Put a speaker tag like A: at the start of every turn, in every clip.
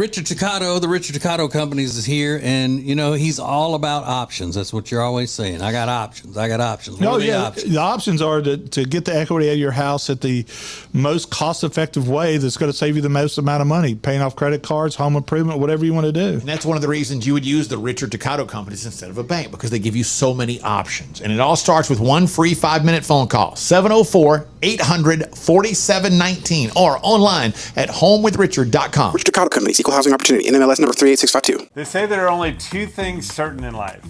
A: Richard Toccato, the Richard Toccato Companies is here, and you know he's all about options. That's what you're always saying. I got options. I got options. What are the options?
B: The options are to get the equity out of your house at the most cost-effective way that's going to save you the most amount of money, paying off credit cards, home improvement, whatever you want to do.
C: And that's one of the reasons you would use the Richard Toccato Companies instead of a bank, because they give you so many options. And it all starts with one free 5-minute phone call, 704-800-4719, or online at homewithrichard.com.
D: Richard Toccato Companies, Equal Housing Opportunity, NMLS number 38652.
E: They say there are only two things certain in life: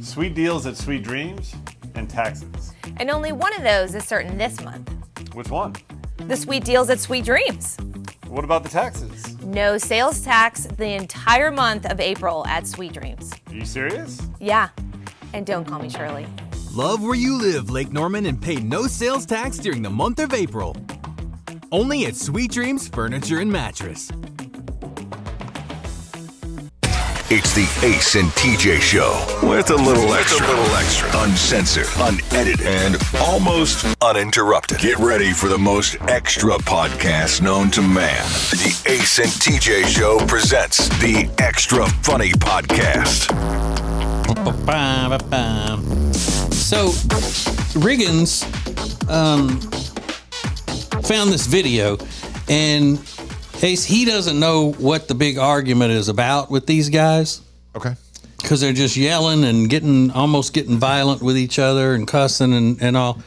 E: sweet deals at Sweet Dreams and taxes.
F: And only one of those is certain this month.
E: Which one?
F: The sweet deals at Sweet Dreams.
E: What about the taxes?
F: No sales tax the entire month of April at Sweet Dreams.
E: Are you serious?
F: Yeah. And don't call me Shirley.
G: Love where you live, Lake Norman, and pay no sales tax during the month of April. Only at Sweet Dreams Furniture and Mattress.
H: It's the Ace and TJ Show with a little extra, uncensored, unedited, and almost uninterrupted. Get ready for the most extra podcast known to man. The Ace and TJ Show presents the Extra Funny Podcast.
A: So, Riggins found this video, and Ace, he doesn't know what the big argument is about with these guys.
C: Okay.
A: Because they're just yelling and almost getting violent with each other and cussing and all.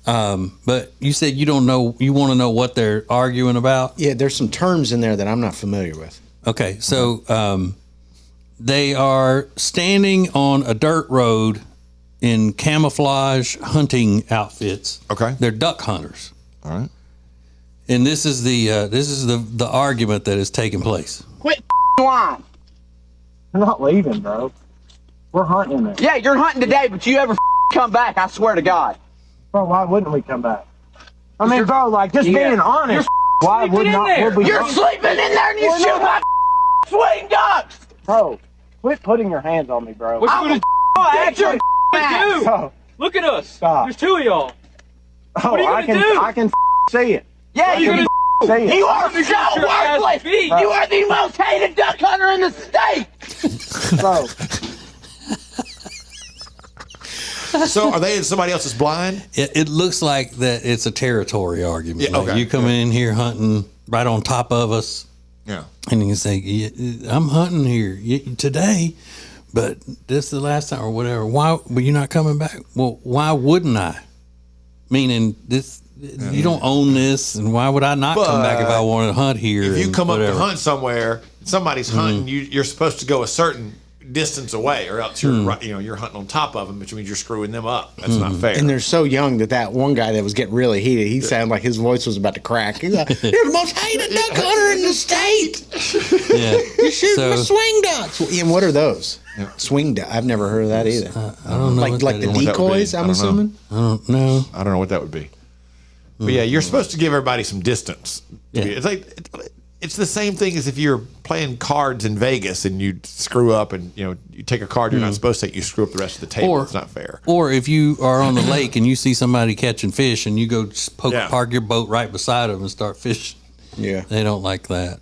A: But you said you don't know, you want to know what they're arguing about?
I: Yeah, there's some terms in there that I'm not familiar with.
A: Okay, so they are standing on a dirt road in camouflage hunting outfits.
C: Okay.
A: They're duck hunters.
C: All right.
A: And this is the argument that is taking place.
J: Quit lying.
K: We're not leaving, bro. We're hunting it.
J: Yeah, you're hunting today, but you ever come back, I swear to God.
K: Bro, why wouldn't we come back? I mean, bro, like, just being honest. Why would not?
J: You're sleeping in there and you shoot my swing ducks.
K: Bro, quit putting your hands on me, bro.
J: I will get your ass.
K: Bro,
L: Look at us.
K: Stop.
L: There's two of y'all.
K: Oh,
L: What are you gonna do?
K: I can see it.
J: Yeah,
K: you can see it.
J: You are so worthless. You are the most hated duck hunter in the state.
K: Bro.
C: So are they in somebody else's blind?
A: It looks like that it's a territory argument.
C: Yeah,
A: Like
C: okay.
A: you come in here hunting right on top of us.
C: Yeah.
A: And you can say, yeah, I'm hunting here today, but this is the last time or whatever. Why were you not coming back? Well, why wouldn't I? Meaning this, you don't own this, and why would I not come back if I wanted to hunt here?
C: If you
A: and
C: come
A: whatever.
C: up to hunt somewhere, somebody's hunting, you're supposed to go a certain distance away, or else you're hunting on top of them, which means you're screwing them up. That's not fair.
I: And they're so young that one guy that was getting really heated, he sounded like his voice was about to crack. He's like, "You're the most hated duck hunter in the state.
A: Yeah.
I: You're shooting
A: So-
I: my swing ducks." And what are those? Swing duck. I've never heard of that either.
A: I don't know.
I: Like the decoys, I'm assuming.
A: I don't know.
C: I don't know what that would be. But yeah, you're supposed to give everybody some distance.
A: Yeah.
C: It's like it's the same thing as if you're playing cards in Vegas and you screw up and you take a card you're not supposed to take, you screw up the rest of the table. It's not fair.
A: Or if you are on the lake and you see somebody catching fish and you go just park your boat right beside them and start fishing.
I: Yeah.
A: They don't like that.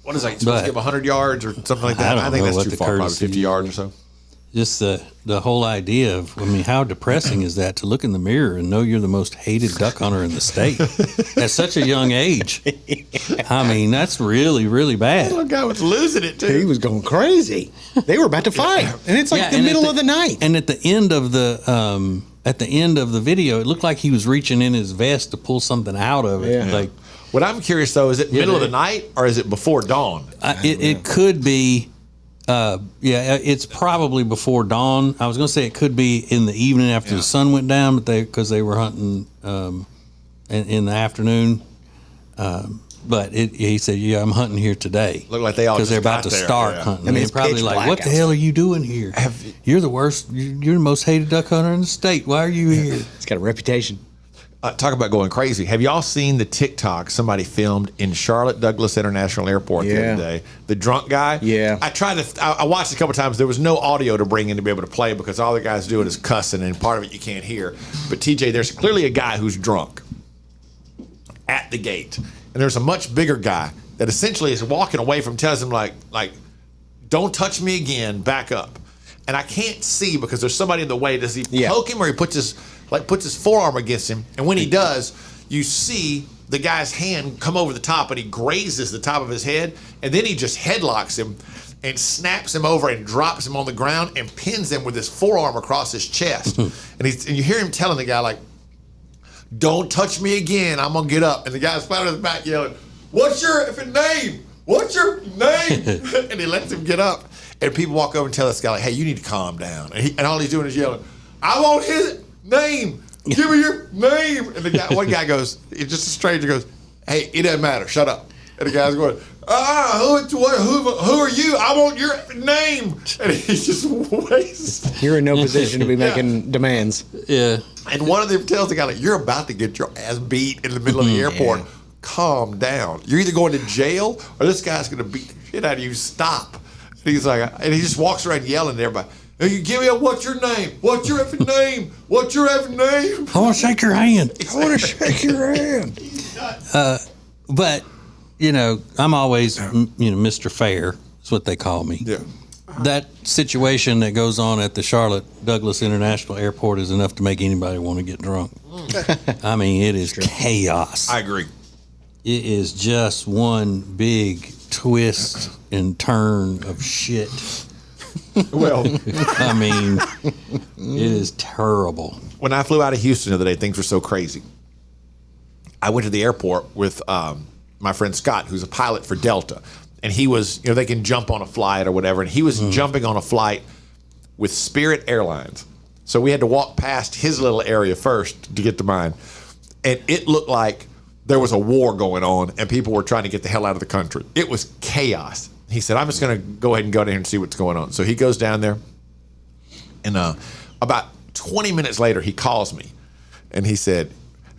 C: What is that? You're supposed to give 100 yards or something like that? I think that's too far, probably 50 yards or so.
A: Just the whole idea of, how depressing is that to look in the mirror and know you're the most hated duck hunter in the state at such a young age? I mean, that's really, really bad.
C: That guy was losing it, too.
I: He was going crazy. They were about to fight. And it's like the middle of the night.
A: And at the end of the video, it looked like he was reaching in his vest to pull something out of it.
I: Yeah.
A: Like,
C: what I'm curious, though, is it middle of the night or is it before dawn?
A: It could be. It's probably before dawn. I was going to say it could be in the evening after the sun went down, but because they were hunting in the afternoon. But he said, "Yeah, I'm hunting here today."
C: Look like they all
A: because they're about to start hunting. And they're probably like, "What the hell are you doing here? You're the worst. You're the most hated duck hunter in the state. Why are you here?"
I: It's got a reputation.
C: Talk about going crazy. Have y'all seen the TikTok somebody filmed in Charlotte Douglas International Airport the other day? The drunk guy?
I: Yeah.
C: I watched it a couple times. There was no audio to bring in to be able to play because all the guy's doing is cussing, and part of it you can't hear. But TJ, there's clearly a guy who's drunk at the gate. And there's a much bigger guy that essentially is walking away from, tells him like, don't touch me again, back up. And I can't see because there's somebody in the way. Does he poke him, or he puts his forearm against him? And when he does, you see the guy's hand come over the top, and he grazes the top of his head, and then he just headlocks him and snaps him over and drops him on the ground and pins him with his forearm across his chest. and you hear him telling the guy, like, don't touch me again, I'm gonna get up. And the guy's flat on his back yelling, what's your effing name? What's your name? And he lets him get up. And people walk over and tell this guy, like, hey, you need to calm down. And all he's doing is yelling, I want his name. Give me your name. And one guy goes, it's just a stranger goes, hey, it doesn't matter. Shut up. And the guy's going, who are you? I want your name. And he just wastes.
I: You're in no position to be making demands.
A: Yeah.
C: And one of them tells the guy, like, you're about to get your ass beat in the middle of the airport. Calm down. You're either going to jail or this guy's going to beat the shit out of you. Stop. And he's like, and he just walks around yelling at everybody. Hey, you give me a, what's your name? What's your effing name? What's your effing name?
A: I want to shake your hand.
I: I want to shake your hand.
A: But, you know, I'm always, Mr. Fair is what they call me.
C: Yeah.
A: That situation that goes on at the Charlotte Douglas International Airport is enough to make anybody want to get drunk. I mean, it is chaos.
C: I agree.
A: It is just one big twist and turn of shit.
C: Well,
A: I mean, it is terrible.
C: When I flew out of Houston the other day, things were so crazy. I went to the airport with my friend Scott, who's a pilot for Delta. And he was, they can jump on a flight or whatever. And he was jumping on a flight with Spirit Airlines. So we had to walk past his little area first to get to mine. And it looked like there was a war going on and people were trying to get the hell out of the country. It was chaos. He said, I'm just going to go ahead and go down here and see what's going on. So he goes down there. And about 20 minutes later, he calls me. And he said,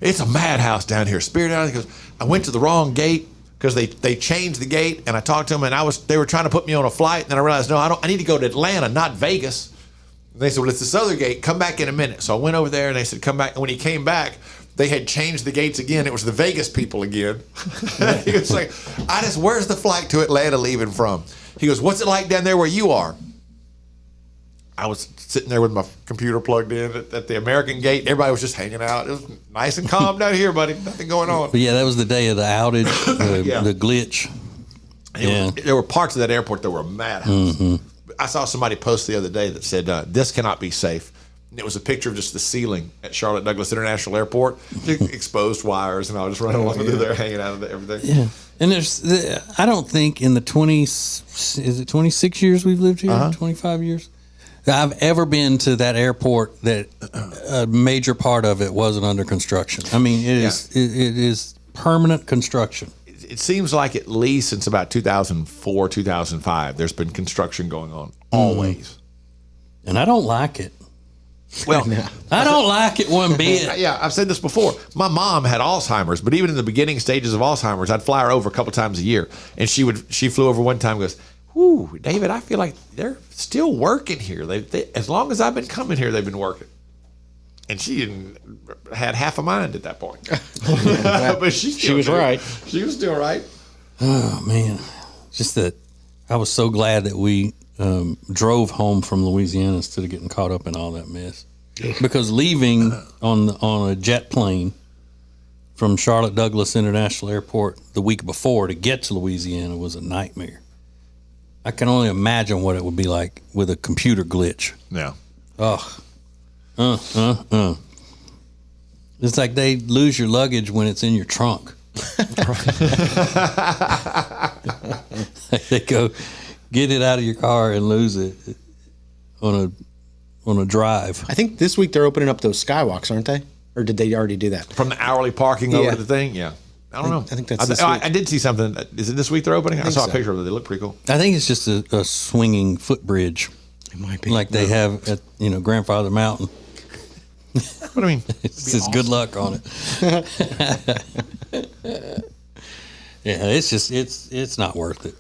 C: it's a madhouse down here. Spirit Airlines. He goes, I went to the wrong gate because they changed the gate. And I talked to them, and they were trying to put me on a flight. And then I realized, no, I need to go to Atlanta, not Vegas. And they said, well, it's this other gate. Come back in a minute. So I went over there, and they said, come back. And when he came back, they had changed the gates again. It was the Vegas people again. He was like, where's the flight to Atlanta leaving from? He goes, what's it like down there where you are? I was sitting there with my computer plugged in at the American gate. Everybody was just hanging out. It was nice and calm down here, buddy. Nothing going on.
A: But yeah, that was the day of the outage, the glitch.
C: There were parts of that airport that were a madhouse. Mm-hmm. I saw somebody post the other day that said, this cannot be safe. And it was a picture of just the ceiling at Charlotte Douglas International Airport, exposed wires, and I was just running along through there, hanging out of everything. Yeah, and
A: I don't think in the 26 years we've lived here, 25 years, I've ever been to that airport that a major part of it wasn't under construction. I mean, it is permanent construction.
C: It seems like at least since about 2004, 2005, there's been construction going on always.
A: And I don't like it.
C: Well,
A: I don't like it one bit.
C: Yeah, I've said this before. My mom had Alzheimer's, but even in the beginning stages of Alzheimer's, I'd fly her over a couple times a year. And she flew over one time and goes, whoo, David, I feel like they're still working here. They as long as I've been coming here, they've been working. And she had half a mind at that point. But she was right. She was still right.
A: Oh, man. Just that I was so glad that we drove home from Louisiana instead of getting caught up in all that mess. Because leaving on a jet plane from Charlotte Douglas International Airport the week before to get to Louisiana was a nightmare. I can only imagine what it would be like with a computer glitch.
C: Yeah.
A: It's like they lose your luggage when it's in your trunk. They go get it out of your car and lose it on a drive.
I: I think this week they're opening up those skywalks, aren't they? Or did they already do that?
C: From the hourly parking over to the thing? Yeah. I don't know.
I: I think that's this week.
C: I did see something. Is it this week they're opening? I saw a picture of it. They look pretty cool.
A: I think it's just a swinging footbridge.
I: It might be.
A: Like they have at, Grandfather Mountain.
C: What I mean?
A: It's just good luck on it. Yeah, it's not worth it.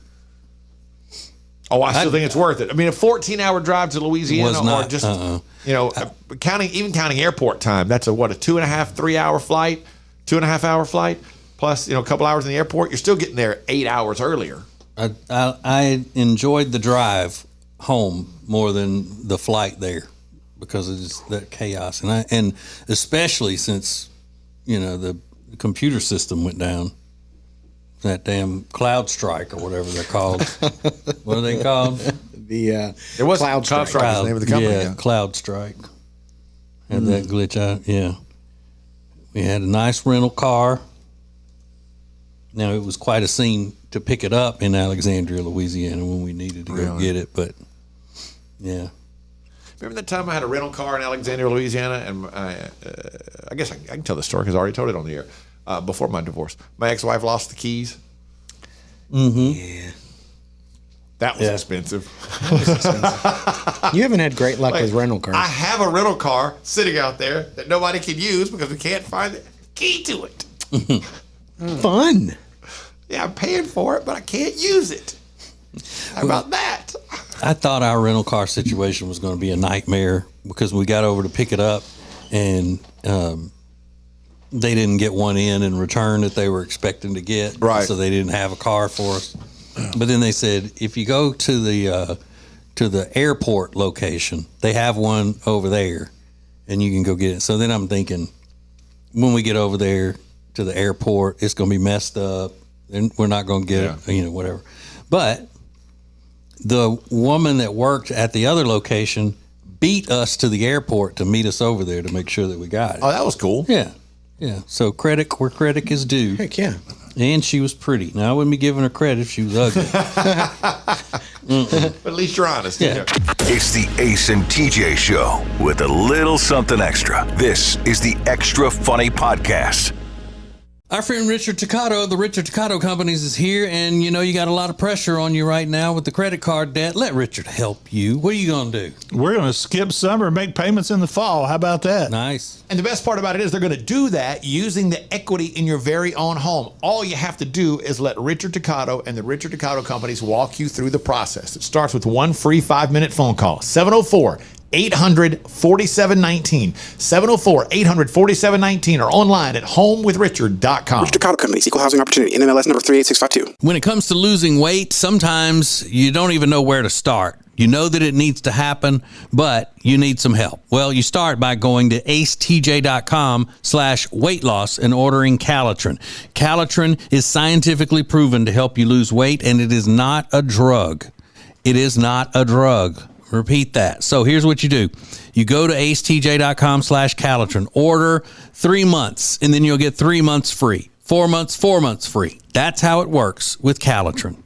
C: Oh, I still think it's worth it. I mean, a 14-hour drive to Louisiana, or just counting airport time. That's a 2.5, 3 hour flight, 2.5 hour flight. plus, a couple hours in the airport, you're still getting there 8 hours earlier.
A: I enjoyed the drive home more than the flight there because of just that chaos, and especially since the computer system went down. That damn cloud strike or whatever they're called. What are they called?
I: There
C: was
I: Cloud Strike.
C: is the name of the company.
A: Yeah, Cloud Strike. Had that glitch out. Yeah, we had a nice rental car. Now it was quite a scene to pick it up in Alexandria, Louisiana, when we needed to go get it. But yeah.
C: Remember that time I had a rental car in Alexandria, Louisiana, and I guess I can tell the story because I already told it on the air before my divorce. My ex-wife lost the keys.
A: Mm-hmm.
I: Yeah.
C: That was expensive.
I: You haven't had great luck with rental cars.
C: I have a rental car sitting out there that nobody can use because we can't find the key to it.
I: Fun.
C: Yeah, I'm paying for it, but I can't use it. How about that?
A: I thought our rental car situation was going to be a nightmare because we got over to pick it up and they didn't get one in return that they were expecting to get.
C: Right.
A: So they didn't have a car for us. But then they said, if you go to the airport location, they have one over there and you can go get it. So then I'm thinking, when we get over there to the airport, it's going to be messed up and we're not going to get it, whatever. But the woman that worked at the other location beat us to the airport to meet us over there to make sure that we got it.
C: Oh, that was cool.
A: Yeah. Yeah. So credit where credit is due.
I: Heck yeah.
A: And she was pretty. Now, I wouldn't be giving her credit if she was ugly.
C: But at least you're honest.
A: Yeah.
H: It's the Ace and TJ Show with a little something extra. This is the Extra Funny Podcast.
A: Our friend Richard Toccato of the Richard Toccato Companies is here, and you got a lot of pressure on you right now with the credit card debt. Let Richard help you. What are you going to do?
B: We're going to skip summer and make payments in the fall. How about that?
A: Nice.
C: And the best part about it is they're going to do that using the equity in your very own home. All you have to do is let Richard Toccato and the Richard Toccato Companies walk you through the process. It starts with one free 5-minute phone call. 704-800-4719. 704-800-4719 or online at homewithrichard.com.
D: Richard Toccato Companies, Equal Housing Opportunity, NMLS number 38652.
A: When it comes to losing weight, sometimes you don't even know where to start. You know that it needs to happen, but you need some help. Well, you start by going to acetj.com/weight loss and ordering Calitrin. Calitrin is scientifically proven to help you lose weight, and it is not a drug. It is not a drug. Repeat that. So here's what you do. You go to acetj.com/Calitrin, order 3 months, and then you'll get 3 months free. 4 months free. That's how it works with Calitrin.